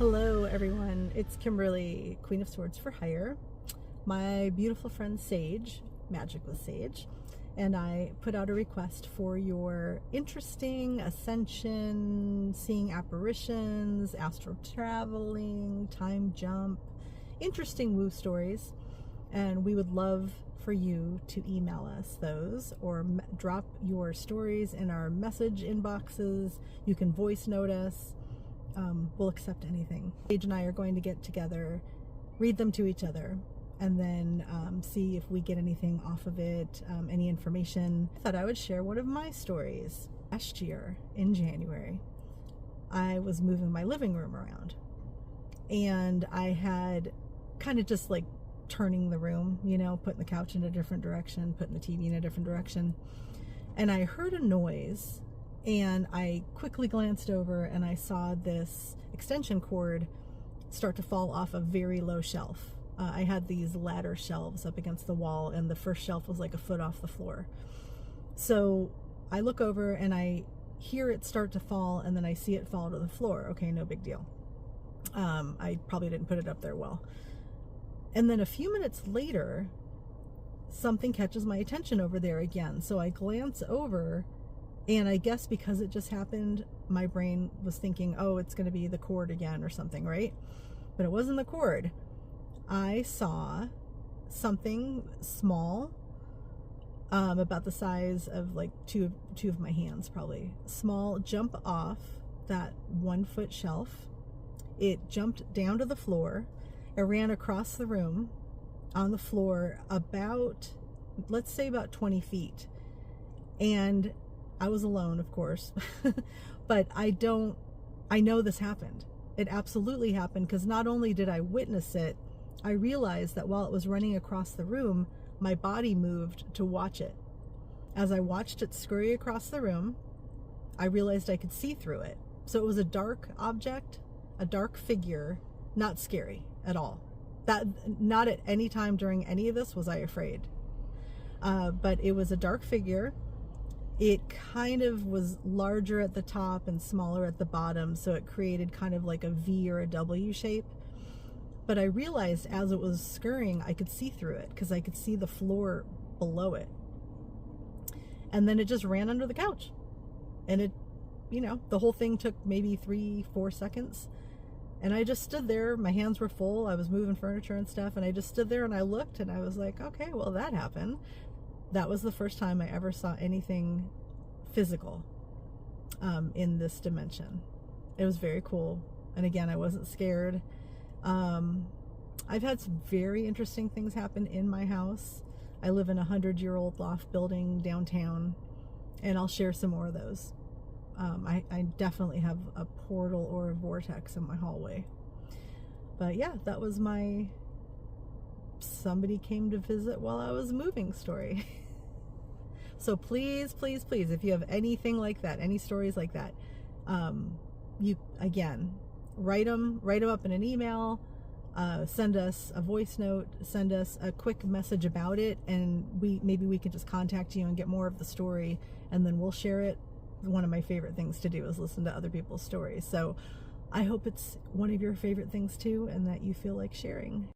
Hello everyone, it's Kimberly, Queen of Swords for Hire. My beautiful friend Sage, Magic with Sage, and I put out a request for your interesting ascension, seeing apparitions, astral traveling, time jump, interesting woo stories, and we would love for you to email us those or drop your stories in our message inboxes. You can voice note us. We'll accept anything. Paige and I are going to get together, read them to each other, and then see if we get anything off of it, any information. I thought I would share one of my stories. Last year in January, I was moving my living room around, and I had kind of just like turning the room, you know, putting the couch in a different direction, putting the TV in a different direction, and I heard a noise. And I quickly glanced over and I saw this extension cord start to fall off a very low shelf. I had these ladder shelves up against the wall, and the first shelf was like a foot off the floor. So I look over and I hear it start to fall, and then I see it fall to the floor. Okay, no big deal. I probably didn't put it up there well. And then a few minutes later, something catches my attention over there again. So I glance over, and I guess because it just happened, my brain was thinking, oh, it's going to be the cord again or something, right? But it wasn't the cord. I saw something small, about the size of like two of my hands, probably small, jump off that 1 foot shelf. It jumped down to the floor. It ran across the room on the floor about, let's say about 20 feet. And I was alone, of course, but I know this happened. It absolutely happened, because not only did I witness it, I realized that while it was running across the room, my body moved to watch it. As I watched it scurry across the room, I realized I could see through it. So it was a dark object, a dark figure, not scary at all. Not at any time during any of this was I afraid. But it was a dark figure. It kind of was larger at the top and smaller at the bottom, so it created kind of like a V or a W shape. But I realized as it was scurrying, I could see through it, because I could see the floor below it. And then it just ran under the couch. And it, you know, the whole thing took maybe 3-4 seconds. And I just stood there. My hands were full. I was moving furniture and stuff. And I just stood there and I looked, and I was like, okay, well, that happened. That was the first time I ever saw anything physical in this dimension. It was very cool. And again, I wasn't scared. I've had some very interesting things happen in my house. I live in a 100-year-old loft building downtown, and I'll share some more of those. I definitely have a portal or a vortex in my hallway. But yeah, that was my somebody came to visit while I was moving story. So please, please, please, if you have anything like that, any stories like that, you, again, write them up in an email, send us a voice note, send us a quick message about it, and maybe we can just contact you and get more of the story, and then we'll share it. One of my favorite things to do is listen to other people's stories. So I hope it's one of your favorite things too, and that you feel like sharing.